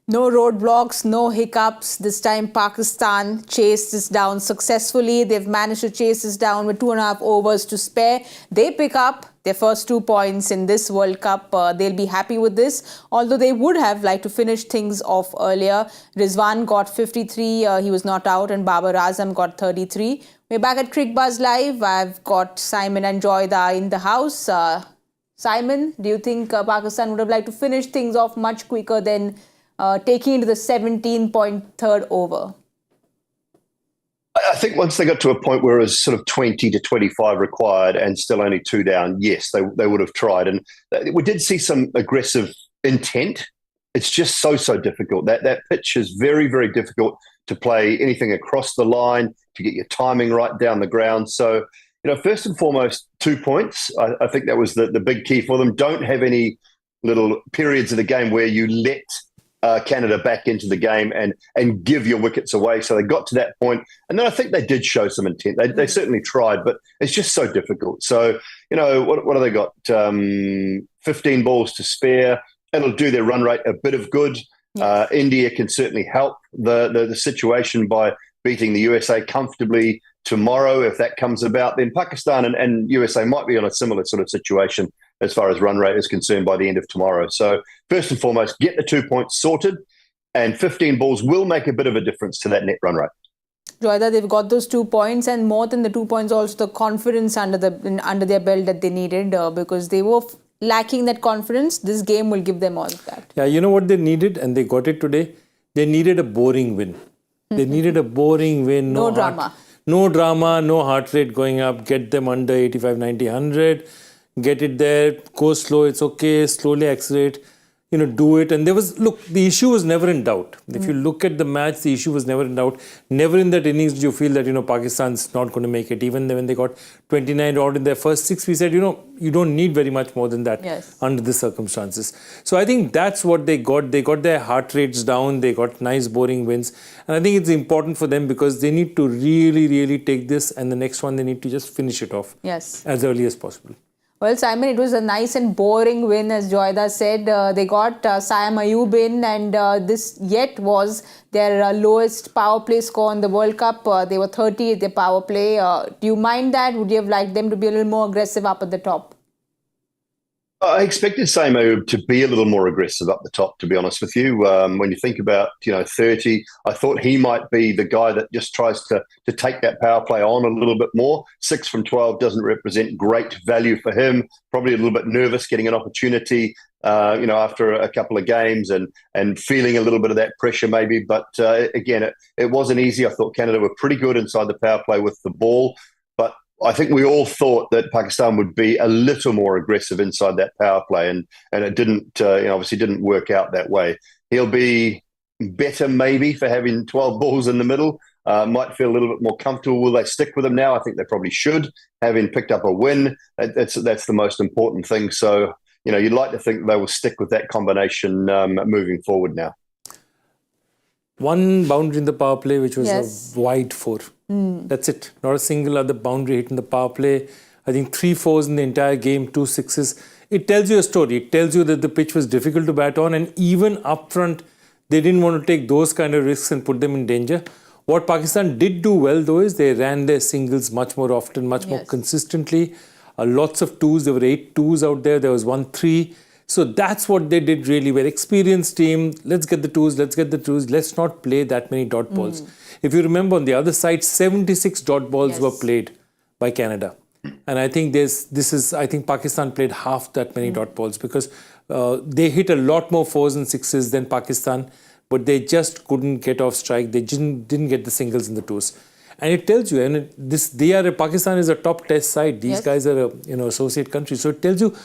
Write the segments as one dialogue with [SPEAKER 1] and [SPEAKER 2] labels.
[SPEAKER 1] No roadblocks, no hiccups. This time Pakistan chased this down successfully. They've managed to chase this down with 2.5 overs to spare. They pick up their first 2 points in this World Cup. They'll be happy with this, although they would have liked to finish things off earlier. Rizwan got 53, he was not out, and Babar Azam got 33. We're back at Cricbuzz Live. I've got Simon and Joyda in the house. Simon, do you think Pakistan would have liked to finish things off much quicker than taking into the 17.3rd over?
[SPEAKER 2] I think once they got to a point where it was sort of 20 to 25 required and still only 2 down, yes, they would have tried. And we did see some aggressive intent. It's just so difficult. That pitch is very, very difficult to play anything across the line, to get your timing right down the ground. So, first and foremost, 2 points. I think that was the big key for them. Don't have any little periods of the game where you let Canada back into the game and give your wickets away. So they got to that point. And then I think they did show some intent. They certainly tried, but it's just so difficult. So, what have they got? 15 balls to spare. It'll do their run rate a bit of good. Yes. India can certainly help the situation by beating the USA comfortably tomorrow. If that comes about, then Pakistan and USA might be on a similar sort of situation as far as run rate is concerned by the end of tomorrow. So first and foremost, get the 2 points sorted, and 15 balls will make a bit of a difference to that net run rate.
[SPEAKER 1] Joyda, they've got those 2 points, and more than the 2 points, also the confidence under their belt that they needed, because they were lacking that confidence. This game will give them all of that.
[SPEAKER 3] Yeah, you know what they needed, and they got it today? They needed a boring win. They needed a boring win.
[SPEAKER 1] No drama.
[SPEAKER 3] No drama, no heart rate going up. Get them under 85, 90, 100. Get it there, go slow, it's okay, slowly accelerate, do it. And the issue was never in doubt. If you look at the match, the issue was never in doubt. Never in that innings did you feel that, Pakistan's not going to make it. Even when they got 29 out in their first 6, we said, you don't need very much more than that under the circumstances. So I think that's what they got. They got their heart rates down. They got nice, boring wins. And I think it's important for them because they need to really, really take this, and the next one, they need to just finish it off as early as possible.
[SPEAKER 1] Well, Simon, it was a nice and boring win, as Joyda said. They got Saiyam Ayub in, and this yet was their lowest power play score in the World Cup. They were 30 at their power play. Do you mind that? Would you have liked them to be a little more aggressive up at the top?
[SPEAKER 2] I expected Saiyam Ayub to be a little more aggressive up the top, to be honest with you. When you think about, 30, I thought he might be the guy that just tries to take that power play on a little bit more. 6 from 12 doesn't represent great value for him. Probably a little bit nervous getting an opportunity, after a couple of games and feeling a little bit of that pressure maybe. But again, it wasn't easy. I thought Canada were pretty good inside the power play with the ball. I think we all thought that Pakistan would be a little more aggressive inside that power play, and it didn't. Obviously didn't work out that way. He'll be better maybe for having 12 balls in the middle. Might feel a little bit more comfortable. Will they stick with him now? I think they probably should, having picked up a win. That's the most important thing. So you'd like to think they will stick with that combination moving forward now.
[SPEAKER 3] One boundary in the power play, which was a wide 4. That's it. Not a single other boundary hit in the power play. I think 3 4s in the entire game, 2 6s. It tells you a story. It tells you that the pitch was difficult to bat on, and even up front, they didn't want to take those kind of risks and put them in danger. What Pakistan did do well, though, is they ran their singles much more often, much more consistently. Lots of 2s. There were 8 2s out there. There was 1 3. So that's what they did really well. Experienced team, let's get the 2s, let's not play that many dot balls. If you remember, on the other side, 76 dot balls were played by Canada. And I think I think Pakistan played half that many dot balls because they hit a lot more 4s and 6s than Pakistan, but they just couldn't get off strike. They didn't get the singles and the 2s. And it tells you, and Pakistan is a top test side. These guys are associate countries. So it tells you,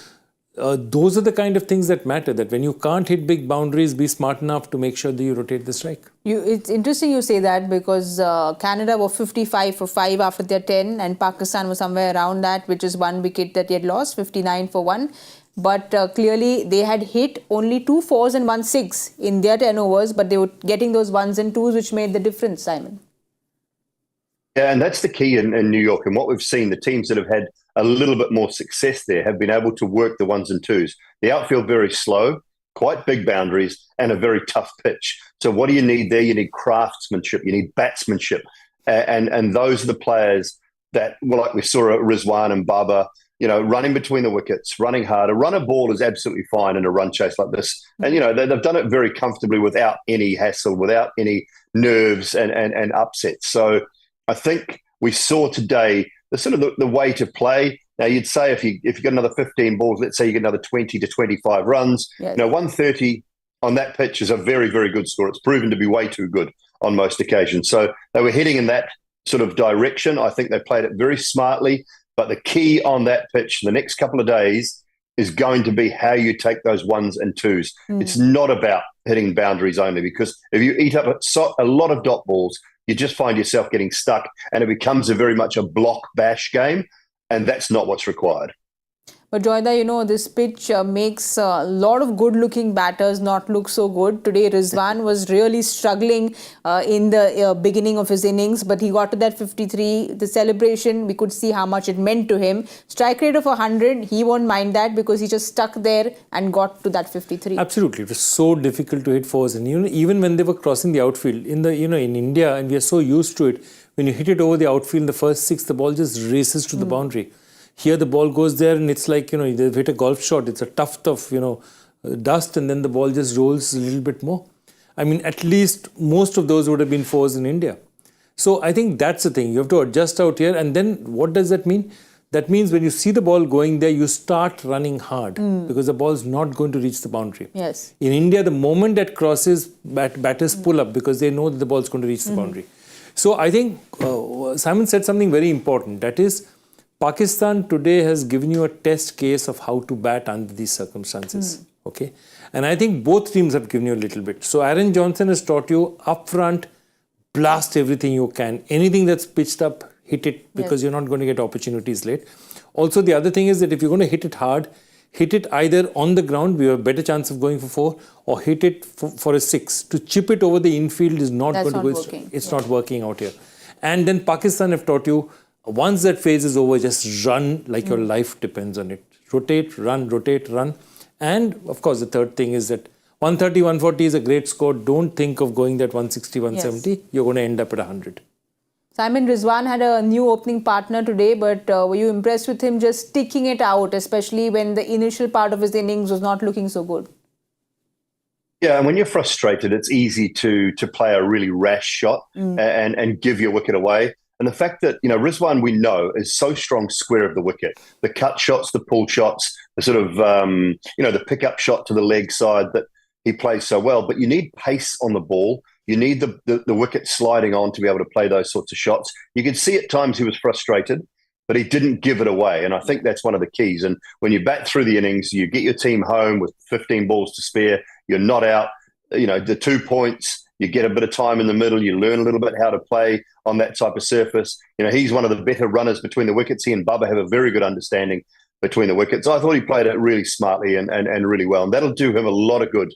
[SPEAKER 3] those are the kind of things that matter, that when you can't hit big boundaries, be smart enough to make sure that you rotate the strike.
[SPEAKER 1] It's interesting you say that because Canada were 55 for 5 after their 10, and Pakistan was somewhere around that, which is 1 wicket that they had lost, 59 for 1. But clearly they had hit only 2 4s and 1 6 in their 10 overs, but they were getting those 1s and 2s, which made the difference, Simon.
[SPEAKER 2] Yeah, and that's the key in New York. And what we've seen, the teams that have had a little bit more success there have been able to work the 1s and 2s. The outfield very slow. quite big boundaries, and a very tough pitch. So what do you need there? You need craftsmanship, you need batsmanship. And those are the players that, well, like we saw at Rizwan and Babar, running between the wickets, running hard. A runner ball is absolutely fine in a run chase like this. And, they've done it very comfortably without any hassle, without any nerves and upsets. So I think we saw today the sort of the way to play. Now, you'd say if you get another 15 balls, let's say you get another 20 to 25 runs,
[SPEAKER 1] yes.
[SPEAKER 2] 130 on that pitch is a very, very good score. It's proven to be way too good on most occasions. So they were heading in that sort of direction. I think they played it very smartly. But the key on that pitch the next couple of days is going to be how you take those ones and twos. It's not about hitting boundaries only, because if you eat up a lot of dot balls, you just find yourself getting stuck and it becomes very much a block bash game. And that's not what's required.
[SPEAKER 1] But Joyda, this pitch makes a lot of good-looking batters not look so good. Today, Rizwan was really struggling in the beginning of his innings, but he got to that 53. The celebration, we could see how much it meant to him. Strike rate of 100, he won't mind that because he just stuck there and got to that 53.
[SPEAKER 3] Absolutely. It was so difficult to hit fours. And even when they were crossing the outfield, in India, and we are so used to it, when you hit it over the outfield in the first six, the ball just races to the boundary. Here the ball goes there and it's like, they've hit a golf shot. It's a tuft of, dust, and then the ball just rolls a little bit more. I mean, at least most of those would have been fours in India. So I think that's the thing. You have to adjust out here. And then what does that mean? That means when you see the ball going there, you start running hard because the ball is not going to reach the boundary.
[SPEAKER 1] Yes.
[SPEAKER 3] In India, the moment that crosses, batters pull up because they know that the ball is going to reach the boundary. So I think Simon said something very important. That is, Pakistan today has given you a test case of how to bat under these circumstances. Okay, and I think both teams have given you a little bit. So Aaron Johnson has taught you up front, blast everything you can. Anything that's pitched up, hit it, because you're not going to get opportunities late. Also, the other thing is that if you're going to hit it hard, hit it either on the ground, we have a better chance of going for 4, or hit it for a 6. To chip it over the infield is not going to go. It's not working out here. And then Pakistan have taught you, once that phase is over, just run like your life depends on it. Rotate, run. And of course, the third thing is that 130, 140 is a great score. Don't think of going that 160, 170. Yes. You're going to end up at 100.
[SPEAKER 1] Simon, Rizwan had a new opening partner today, but were you impressed with him just sticking it out, especially when the initial part of his innings was not looking so good?
[SPEAKER 2] Yeah, and when you're frustrated, it's easy to play a really rash shot and give your wicket away. And the fact that, Rizwan, we know, is so strong square of the wicket. The cut shots, the pull shots, the sort of, the pickup shot to the leg side that he plays so well. But you need pace on the ball. You need the wicket sliding on to be able to play those sorts of shots. You could see at times he was frustrated, but he didn't give it away. And I think that's one of the keys. And when you bat through the innings, you get your team home with 15 balls to spare. You're not out, the 2 points. You get a bit of time in the middle. You learn a little bit how to play on that type of surface. He's one of the better runners between the wickets. He and Babar have a very good understanding between the wickets. I thought he played it really smartly and really well. And that'll do him a lot of good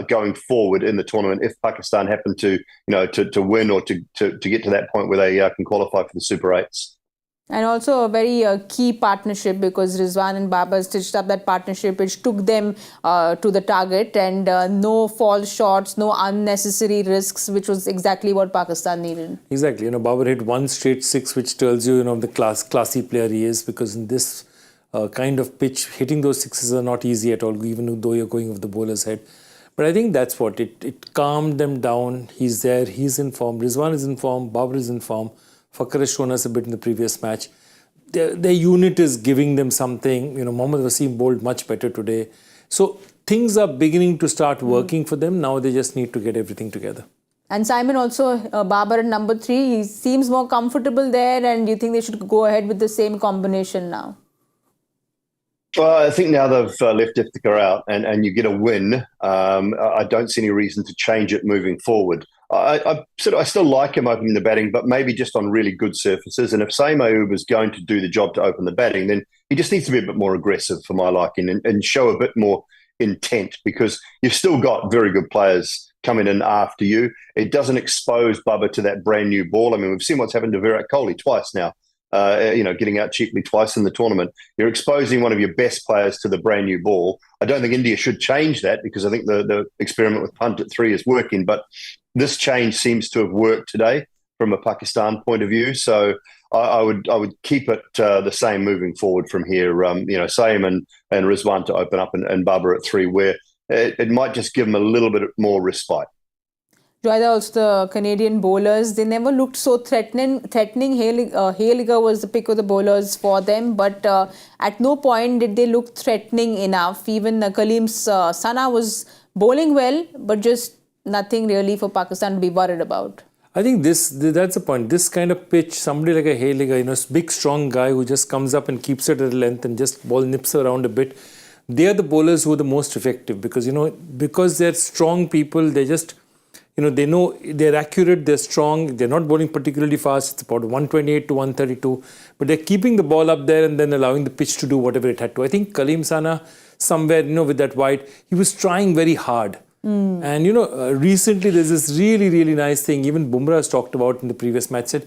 [SPEAKER 2] going forward in the tournament if Pakistan happen to win or to get to that point where they can qualify for the Super 8s.
[SPEAKER 1] And also a very key partnership, because Rizwan and Babar stitched up that partnership which took them to the target, and no false shots, no unnecessary risks, which was exactly what Pakistan needed. Exactly.
[SPEAKER 3] Babar hit 1 straight 6, which tells you, the classy player he is, because in this kind of pitch, hitting those 6s are not easy at all, even though you're going off the bowler's head. But I think that's what it calmed them down. He's there, he's in form. Rizwan is in form, Babar is in form. Fakhar has shown us a bit in the previous match. Their unit is giving them something. Mohammad Rizwan bowled much better today. So things are beginning to start working for them. Now they just need to get everything together.
[SPEAKER 1] And Simon also, Babar at number 3, he seems more comfortable there. And do you think they should go ahead with the same combination now?
[SPEAKER 2] Well, I think now they've left Iftikhar out and you get a win. I don't see any reason to change it moving forward. I still like him opening the batting, but maybe just on really good surfaces. And if Saiyami is going to do the job to open the batting, then he just needs to be a bit more aggressive for my liking and show a bit more intent, because you've still got very good players coming in after you. It doesn't expose Babar to that brand new ball. I mean, we've seen what's happened to Virat Kohli twice now. getting out cheaply twice in the tournament. You're exposing one of your best players to the brand new ball. I don't think India should change that because I think the experiment with punt at 3 is working. But this change seems to have worked today from a Pakistan point of view. So I would keep it the same moving forward from here. Saiyam and Rizwan to open up and Babar at 3, where it might just give them a little bit more respite.
[SPEAKER 1] Joyda, also the Canadian bowlers, they never looked so threatening. Hayliger was the pick of the bowlers for them, but at no point did they look threatening enough. Even Kaleem Sana was bowling well, but just nothing really for Pakistan to be worried about.
[SPEAKER 3] I think that's the point. This kind of pitch, somebody like a Hayliger, big strong guy who just comes up and keeps it at length and just ball nips around a bit. They are the bowlers who are the most effective because they're strong people. They just they know they're accurate, they're strong, they're not bowling particularly fast. It's about 128 to 132, but they're keeping the ball up there and then allowing the pitch to do whatever it had to. I think Kaleem Sana, somewhere, with that wide, he was trying very hard. And, recently there's this really, really nice thing, even Bumrah has talked about in the previous match, said,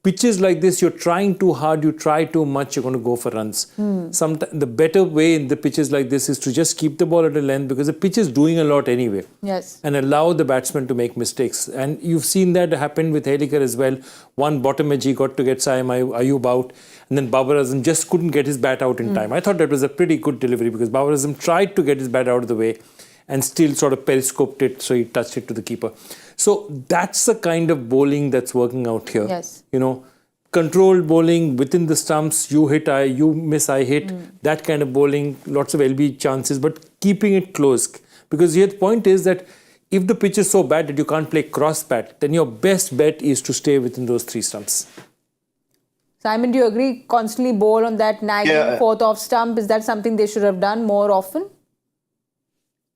[SPEAKER 3] pitches like this, you're trying too hard, you try too much, you're going to go for runs. Sometimes the better way in the pitches like this is to just keep the ball at a length because the pitch is doing a lot anyway.
[SPEAKER 1] Yes.
[SPEAKER 3] And allow the batsman to make mistakes. And you've seen that happen with Hayliger as well. One bottom edge, he got to get Saiyam Ayub out. And then Babar Azam just couldn't get his bat out in time. I thought that was a pretty good delivery because Babar Azam tried to get his bat out of the way and still sort of periscoped it, so he touched it to the keeper. So that's the kind of bowling that's working out here.
[SPEAKER 1] Yes.
[SPEAKER 3] Controlled bowling within the stumps, you hit, you miss, I hit, that kind of bowling, lots of LB chances, but keeping it close. Because here the point is that if the pitch is so bad that you can't play cross bat, then your best bet is to stay within those 3 stumps.
[SPEAKER 1] Simon, do you agree? Constantly bowl on that nagging fourth off stump. Is that something they should have done more often?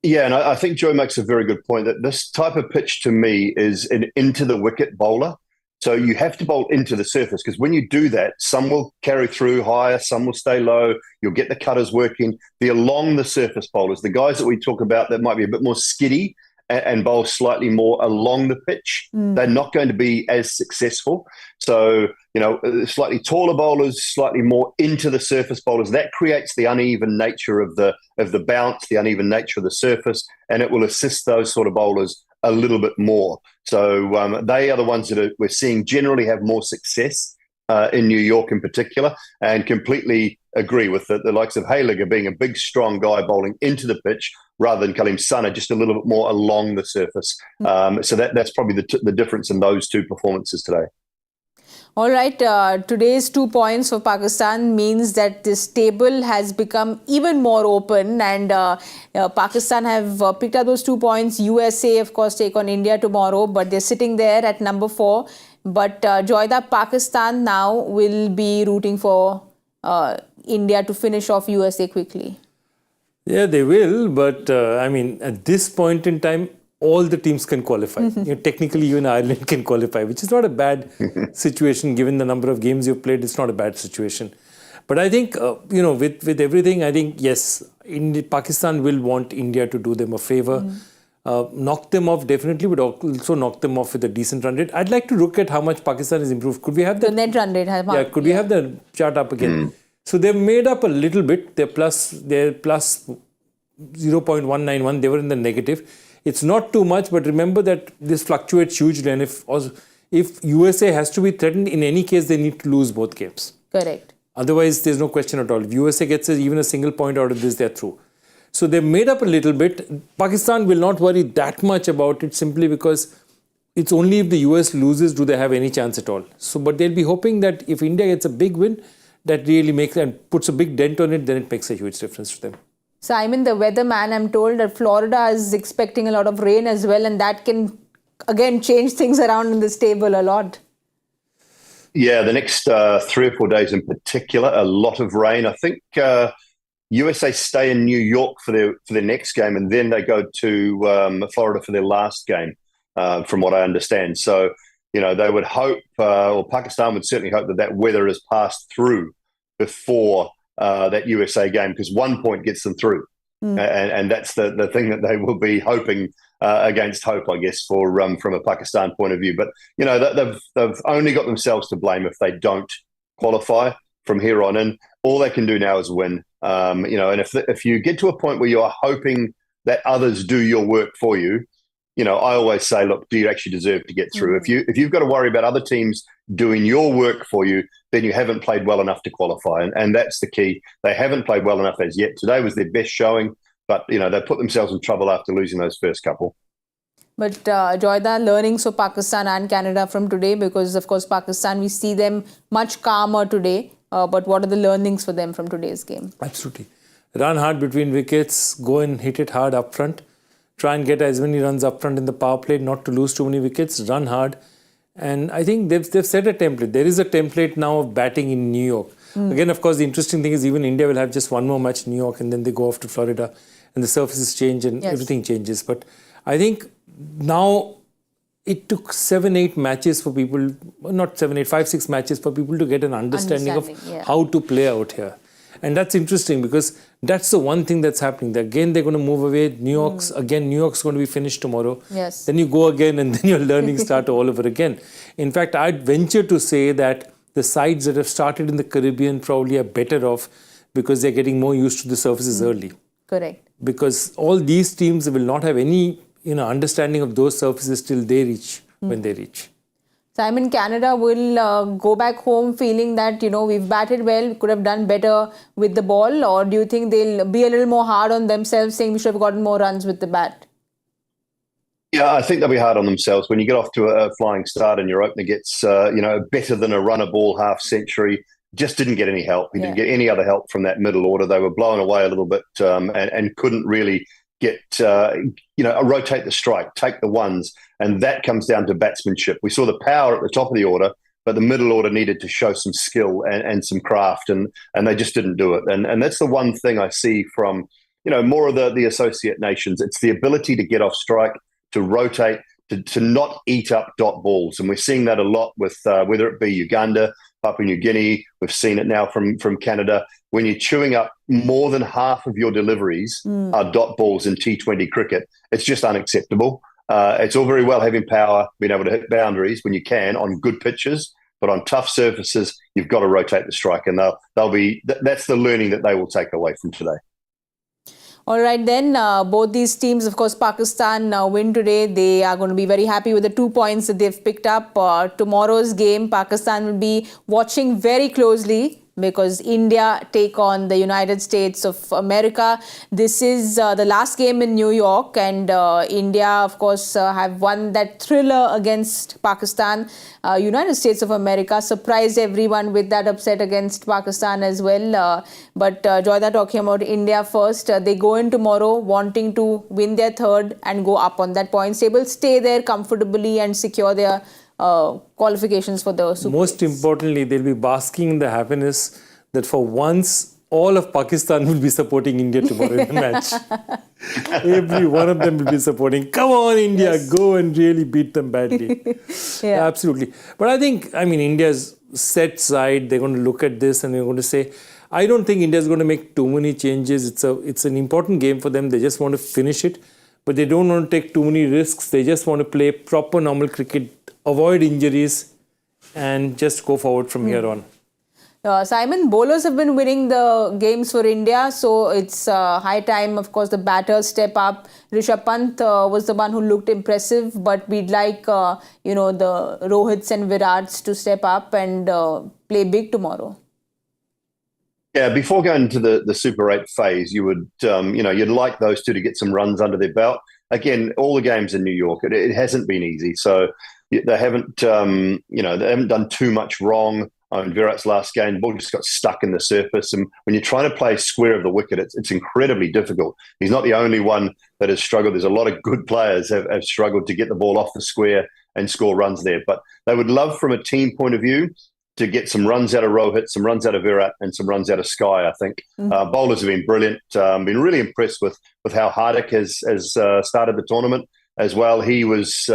[SPEAKER 2] Yeah, and I think Joe makes a very good point that this type of pitch to me is an into the wicket bowler. So you have to bowl into the surface because when you do that, some will carry through higher, some will stay low. You'll get the cutters working. The along the surface bowlers, the guys that we talk about that might be a bit more skiddy and bowl slightly more along the pitch, they're not going to be as successful. So, slightly taller bowlers, slightly more into the surface bowlers, that creates the uneven nature of the bounce, the uneven nature of the surface, and it will assist those sort of bowlers a little bit more. So they are the ones that we're seeing generally have more success in New York in particular, and completely agree with the likes of Hayliger being a big, strong guy bowling into the pitch rather than Kaleem Sana just a little bit more along the surface. So that's probably the difference in those 2 performances today.
[SPEAKER 1] All right, today's 2 points for Pakistan means that this table has become even more open and Pakistan have picked up those 2 points. USA, of course, take on India tomorrow, but they're sitting there at number 4. But Joyda, Pakistan now will be rooting for India to finish off USA quickly.
[SPEAKER 3] Yeah, they will, but at this point in time, all the teams can qualify. Technically, even Ireland can qualify, which is not a bad situation given the number of games you've played. It's not a bad situation. But I think, with everything, I think, yes, Pakistan will want India to do them a favor. Knock them off definitely, but also knock them off with a decent run rate. I'd like to look at how much Pakistan has improved. Could we have
[SPEAKER 1] the net run rate?
[SPEAKER 3] Could we have the chart up again? So they've made up a little bit. They're plus 0.191. They were in the negative. It's not too much, but remember that this fluctuates hugely. And if USA has to be threatened, in any case, they need to lose both games.
[SPEAKER 1] Correct.
[SPEAKER 3] Otherwise, there's no question at all. If USA gets even a single point out of this, they're through. So they've made up a little bit. Pakistan will not worry that much about it simply because it's only if the US loses do they have any chance at all. So, but they'll be hoping that if India gets a big win, that really makes and puts a big dent on it, then it makes a huge difference to them.
[SPEAKER 1] Simon, the weatherman, I'm told that Florida is expecting a lot of rain as well, and that can again change things around in this table a lot.
[SPEAKER 2] Yeah, the next 3 or 4 days in particular, a lot of rain. I think USA stay in New York for their next game, and then they go to Florida for their last game, from what I understand. So, they would hope, or Pakistan would certainly hope that weather is passed through before that USA game, because 1 point gets them through. And that's the thing that they will be hoping against hope, I guess, from a Pakistan point of view. But, they've only got themselves to blame if they don't qualify from here on in. All they can do now is win. And if you get to a point where you are hoping that others do your work for you, I always say, look, do you actually deserve to get through? If you've got to worry about other teams doing your work for you, then you haven't played well enough to qualify. And that's the key. They haven't played well enough as yet. Today was their best showing, but, they put themselves in trouble after losing those first couple.
[SPEAKER 1] But Joyda, learnings for Pakistan and Canada from today, because, of course, Pakistan, we see them much calmer today. But what are the learnings for them from today's game?
[SPEAKER 3] Absolutely. Run hard between wickets, go and hit it hard up front. Try and get as many runs up front in the power play, not to lose too many wickets, run hard. And I think they've set a template. There is a template now of batting in New York. Again, of course, the interesting thing is even India will have just one more match in New York and then they go off to Florida and the surfaces change and everything changes. But I think now it took 7-8 matches for people, not 7-8, 5-6 matches for people to get an understanding of how to play out here. And that's interesting because that's the one thing that's happening. Again, they're going to move away. New York's going to be finished tomorrow.
[SPEAKER 1] Yes.
[SPEAKER 3] Then you go again and then your learning start all over again. In fact, I'd venture to say that the sides that have started in the Caribbean probably are better off because they're getting more used to the surfaces early.
[SPEAKER 1] Correct.
[SPEAKER 3] Because all these teams will not have any understanding of those surfaces till they reach when they reach.
[SPEAKER 1] Simon, Canada will go back home feeling that, we've batted well, could have done better with the ball, or do you think they'll be a little more hard on themselves, saying we should have gotten more runs with the bat?
[SPEAKER 2] Yeah, I think they'll be hard on themselves. When you get off to a flying start and your opener gets, better than a runner ball half century, just didn't get any help. He didn't get any other help from that middle order. They were blown away a little bit and couldn't really get, rotate the strike, take the ones. And that comes down to batsmanship. We saw the power at the top of the order, but the middle order needed to show some skill and some craft, and they just didn't do it. And that's the one thing I see from, more of the associate nations. It's the ability to get off strike, to rotate, to not eat up dot balls. And we're seeing that a lot with whether it be Uganda, Papua New Guinea. We've seen it now from Canada. When you're chewing up more than half of your deliveries are dot balls in T20 cricket, it's just unacceptable. It's all very well having power, being able to hit boundaries when you can on good pitches, but on tough surfaces, you've got to rotate the strike, and that's the learning that they will take away from today.
[SPEAKER 1] All right, then, both these teams, of course, Pakistan win today. They are going to be very happy with the 2 points that they've picked up. Tomorrow's game, Pakistan will be watching very closely because India take on the United States of America. This is the last game in New York, and India, of course, have won that thriller against Pakistan. United States of America surprised everyone with that upset against Pakistan as well. But Joyda, talking about India first, they go in tomorrow wanting to win their third and go up on that points table, stay there comfortably and secure their qualifications for the Super
[SPEAKER 3] Most
[SPEAKER 1] Leagues.
[SPEAKER 3] importantly, they'll be basking in the happiness that for once all of Pakistan will be supporting India tomorrow in the match. Every one of them will be supporting. Come on, India, go and really beat them badly. Absolutely. But I think, India's set side, they're going to look at this and they're going to say, I don't think India's going to make too many changes. It's an important game for them. They just want to finish it. But they don't want to take too many risks. They just want to play proper normal cricket, avoid injuries, and just go forward from here on.
[SPEAKER 1] Simon, bowlers have been winning the games for India, so it's high time, of course, the batters step up. Rishabh Pant was the one who looked impressive, but we'd like, the Rohits and Virats to step up and play big tomorrow.
[SPEAKER 2] Yeah, before going to the Super 8 phase, you would, you'd like those two to get some runs under their belt. Again, all the games in New York, it hasn't been easy. So they haven't, they haven't done too much wrong. On Virat's last game, the ball just got stuck in the surface. And when you're trying to play square of the wicket, it's incredibly difficult. He's not the only one that has struggled. There's a lot of good players have struggled to get the ball off the square and score runs there. But they would love, from a team point of view, to get some runs out of Rohit, some runs out of Virat, and some runs out of Sky, I think. Bowlers have been brilliant. Been really impressed with how Hardik has started the tournament as well. He was,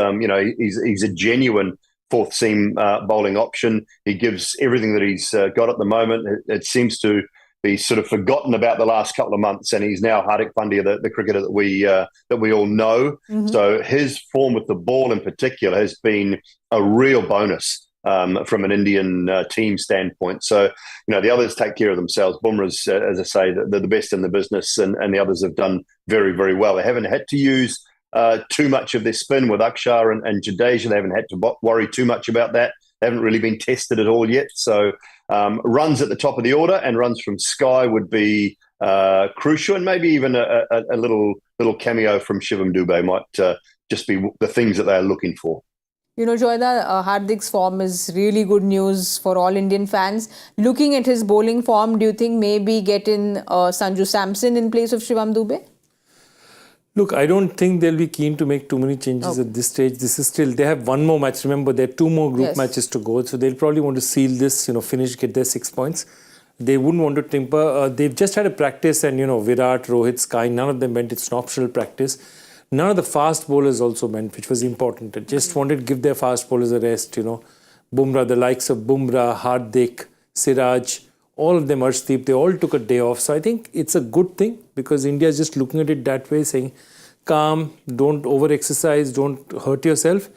[SPEAKER 2] he's a genuine fourth seam bowling option. He gives everything that he's got at the moment. It seems to be sort of forgotten about the last couple of months, and he's now Hardik Pandya, the cricketer that we all know. So his form with the ball in particular has been a real bonus from an Indian team standpoint. So, the others take care of themselves. Bumrah's, as I say, they're the best in the business, and the others have done very, very well. They haven't had to use too much of their spin with Akshar and Jadeja. They haven't had to worry too much about that. They haven't really been tested at all yet. So runs at the top of the order and runs from Sky would be crucial, and maybe even a little cameo from Shivam Dube might just be the things that they're looking for.
[SPEAKER 1] Joyda, Hardik's form is really good news for all Indian fans. Looking at his bowling form, do you think maybe get in Sanju Samson in place of Shivam Dube?
[SPEAKER 3] Look, I don't think they'll be keen to make too many changes at this stage. This is still, they have one more match. Remember, there are two more group matches to go. So they'll probably want to seal this, finish, get their 6 points. They wouldn't want to temper. They've just had a practice and, Virat, Rohit, Sky, none of them went. It's an optional practice. None of the fast bowlers also went, which was important. They just wanted to give their fast bowlers a rest, Bumrah, the likes of Bumrah, Hardik, Siraj, all of them, Arshdeep, they all took a day off. So I think it's a good thing because India is just looking at it that way, saying, calm, don't over-exercise, don't hurt yourself.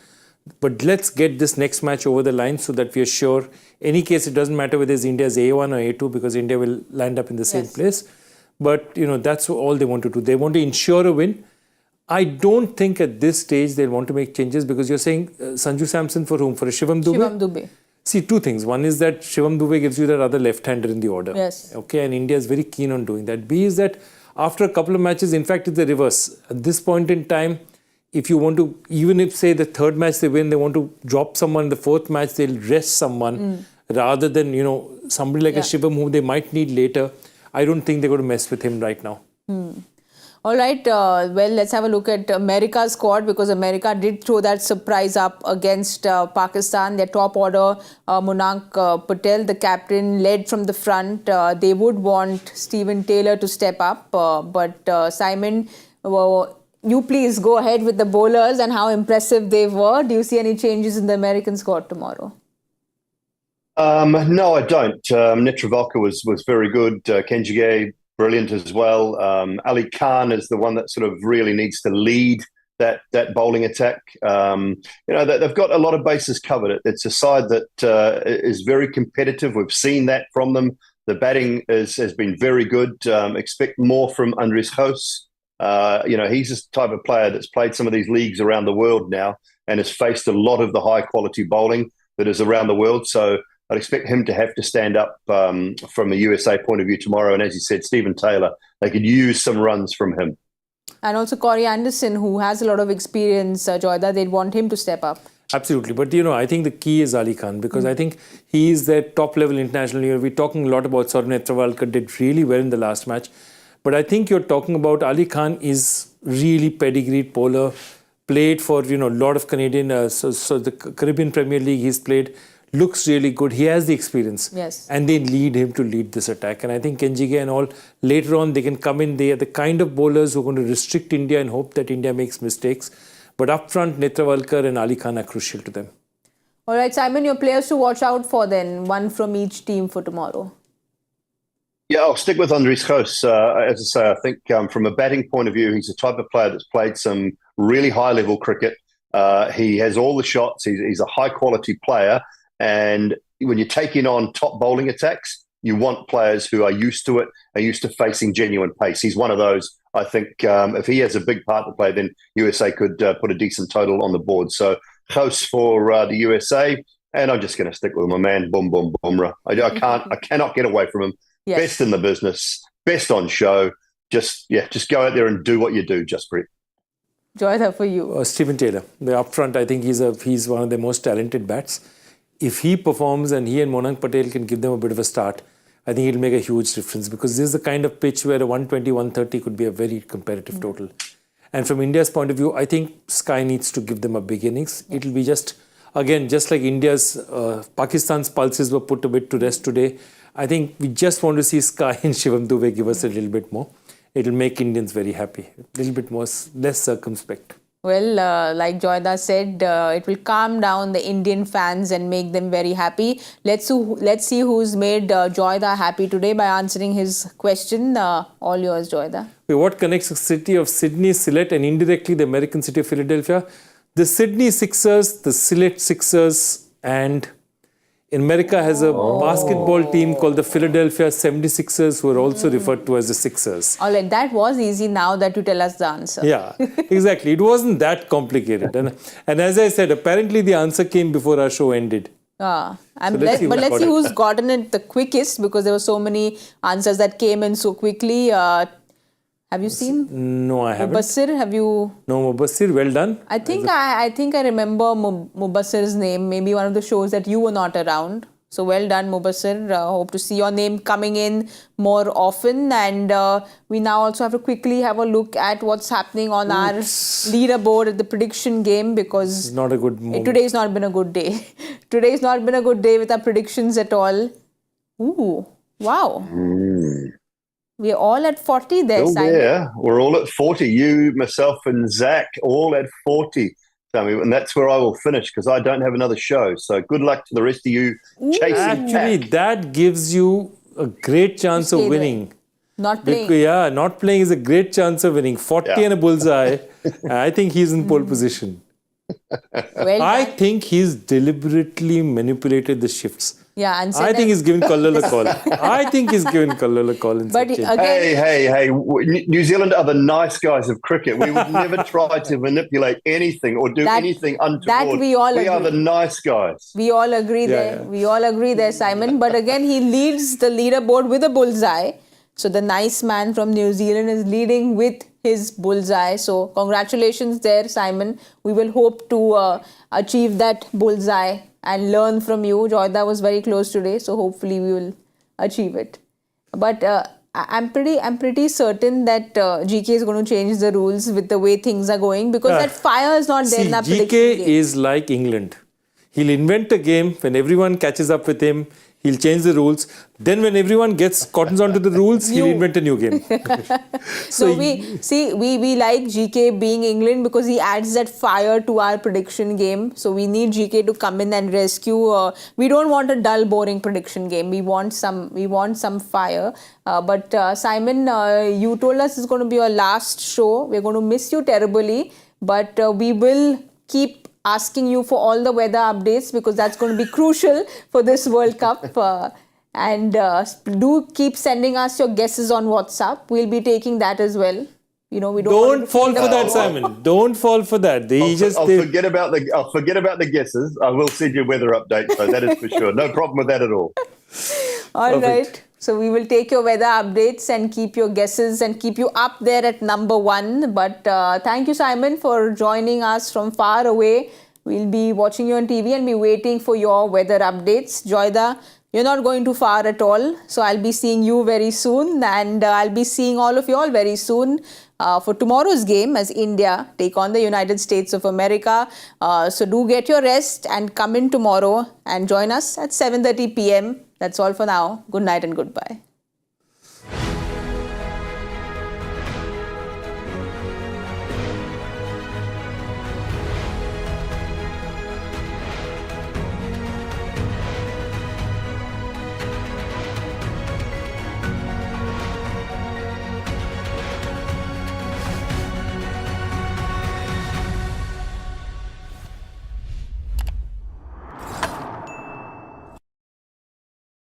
[SPEAKER 3] But let's get this next match over the line so that we are sure. Any case, it doesn't matter whether it's India's A1 or A2 because India will land up in the same place. But, that's all they want to do. They want to ensure a win. I don't think at this stage they'll want to make changes because you're saying Sanju Samson for whom? For a Shivam Dube?
[SPEAKER 1] Shivam Dube.
[SPEAKER 3] See, two things. One is that Shivam Dube gives you that other left-hander in the order.
[SPEAKER 1] Yes.
[SPEAKER 3] Okay, and India is very keen on doing that. B is that after a couple of matches, in fact, it's the reverse. At this point in time, if you want to, even if, say, the third match they win, they want to drop someone in the fourth match, they'll rest someone rather than, somebody like a Shivam whom they might need later. I don't think they're going to mess with him right now.
[SPEAKER 1] All right, well, let's have a look at America's squad because America did throw that surprise up against Pakistan. Their top order, Monank Patel, the captain, led from the front. They would want Stephen Taylor to step up. But Simon, you please go ahead with the bowlers and how impressive they were. Do you see any changes in the American squad tomorrow?
[SPEAKER 2] No, I don't. Netravalka was very good. Kenjige, brilliant as well. Ali Khan is the one that sort of really needs to lead that bowling attack. They've got a lot of bases covered. It's a side that is very competitive. We've seen that from them. The batting has been very good. Expect more from Andries Gous. He's this type of player that's played some of these leagues around the world now and has faced a lot of the high quality bowling that is around the world. So I'd expect him to have to stand up from a USA point of view tomorrow. And as you said, Stephen Taylor, they could use some runs from him.
[SPEAKER 1] And also Corey Anderson, who has a lot of experience, Joyda, they'd want him to step up.
[SPEAKER 3] Absolutely. But, I think the key is Ali Khan because I think he is their top-level international. We're talking a lot about Saurav Netravalkar did really well in the last match. But I think you're talking about Ali Khan is really pedigreed bowler, played for, a lot of Canadian, so the Caribbean Premier League he's played. Looks really good. He has the experience.
[SPEAKER 1] Yes.
[SPEAKER 3] And they need him to lead this attack. And I think Kenjige and all, later on, they can come in. They are the kind of bowlers who are going to restrict India and hope that India makes mistakes. But up front, Netravalkar and Ali Khan are crucial to them.
[SPEAKER 1] All right, Simon, your players to watch out for then, one from each team for tomorrow.
[SPEAKER 2] Yeah, I'll stick with Andries Gous. As I say, I think from a batting point of view, he's the type of player that's played some really high-level cricket. He has all the shots. He's a high-quality player. And when you're taking on top bowling attacks, you want players who are used to it, are used to facing genuine pace. He's one of those. I think if he has a big part to play, then USA could put a decent total on the board. So Gous for the USA, and I'm just going to stick with my man, Bumrah. I cannot get away from him. Yes. Best in the business, best on show. Just go out there and do what you do, Jasprit.
[SPEAKER 1] Joyda, for you.
[SPEAKER 3] Stephen Taylor. Up front, I think he's one of the most talented bats. If he performs and he and Monank Patel can give them a bit of a start, I think it'll make a huge difference because this is the kind of pitch where a 120, 130 could be a very competitive total. And from India's point of view, I think Sky needs to give them a big innings. It'll be just like India's, Pakistan's pulses were put a bit to rest today. I think we just want to see Sky and Shivam Dube give us a little bit more. It'll make Indians very happy, a little bit less circumspect.
[SPEAKER 1] Well, like Joyda said, it will calm down the Indian fans and make them very happy. Let's see who's made Joyda happy today by answering his question. All yours, Joyda.
[SPEAKER 3] What connects the city of Sydney, Sylhet and indirectly the American city of Philadelphia? The Sydney Sixers, the Sylhet Sixers and America has a basketball team called the Philadelphia 76ers, who are also referred to as the Sixers.
[SPEAKER 1] All right, that was easy now that you tell us the answer.
[SPEAKER 3] Yeah, exactly. It wasn't that complicated. And as I said, apparently the answer came before our show ended.
[SPEAKER 1] Let's see who's gotten it the quickest, because there were so many answers that came in so quickly. Have you seen?
[SPEAKER 3] No, I haven't.
[SPEAKER 1] Mubassir, have you?
[SPEAKER 3] No, Mubassir, well done.
[SPEAKER 1] I think I remember Mubassir's name, maybe one of the shows that you were not around. So well done, Mubassir. Hope to see your name coming in more often. And we now also have to quickly have a look at what's happening on our leaderboard at the prediction game, because
[SPEAKER 3] it's not a good moment.
[SPEAKER 1] Today's not been a good day. Today's not been a good day with our predictions at all. Ooh, wow. We're all at 40 there, Simon.
[SPEAKER 2] Yeah, we're all at 40. You, myself, and Zach, all at 40. And that's where I will finish, because I don't have another show. So good luck to the rest of you chasing
[SPEAKER 3] Actually, that gives you a great chance of winning.
[SPEAKER 1] Not playing.
[SPEAKER 3] Yeah, not playing is a great chance of winning. 40 and a bullseye. I think he's in pole position.
[SPEAKER 1] Well
[SPEAKER 3] I think he's deliberately manipulated the shifts.
[SPEAKER 1] Yeah, and
[SPEAKER 3] I think he's given Kallal a call. I think he's given Kallal a call.
[SPEAKER 1] But again,
[SPEAKER 2] hey! New Zealand are the nice guys of cricket. We would never try to manipulate anything or do anything untoward.
[SPEAKER 1] That we all agree.
[SPEAKER 2] are the nice guys.
[SPEAKER 1] We all agree there. We all agree there, Simon. But again, he leads the leaderboard with a bullseye. So the nice man from New Zealand is leading with his bullseye. So congratulations there, Simon. We will hope to achieve that bullseye and learn from you. Joyda was very close today, so hopefully we will achieve it. But I'm pretty certain that GK is going to change the rules with the way things are going, because that fire is not there in our prediction game.
[SPEAKER 3] GK is like England. He'll invent a game when everyone catches up with him. He'll change the rules. Then when everyone cottons onto the rules, he'll invent a new game.
[SPEAKER 1] So we like GK being England because he adds that fire to our prediction game. So we need GK to come in and rescue. We don't want a dull, boring prediction game. We want some fire. But Simon, you told us it's going to be your last show. We're going to miss you terribly, but we will keep asking you for all the weather updates, because that's going to be crucial for this World Cup. And do keep sending us your guesses on WhatsApp. We'll be taking that as well. You know, we don't
[SPEAKER 3] fall for that, Simon. Don't fall for that.
[SPEAKER 2] I'll forget about the guesses. I will send you weather updates, so that is for sure. No problem with that at all.
[SPEAKER 1] All right. So we will take your weather updates and keep your guesses and keep you up there at number 1. But thank you, Simon, for joining us from far away. We'll be watching you on TV and be waiting for your weather updates. Joyda, you're not going too far at all. So I'll be seeing you very soon, and I'll be seeing all of you all very soon for tomorrow's game as India take on the United States of America. So do get your rest and come in tomorrow and join us at 7:30 p.m. That's all for now. Good night and goodbye.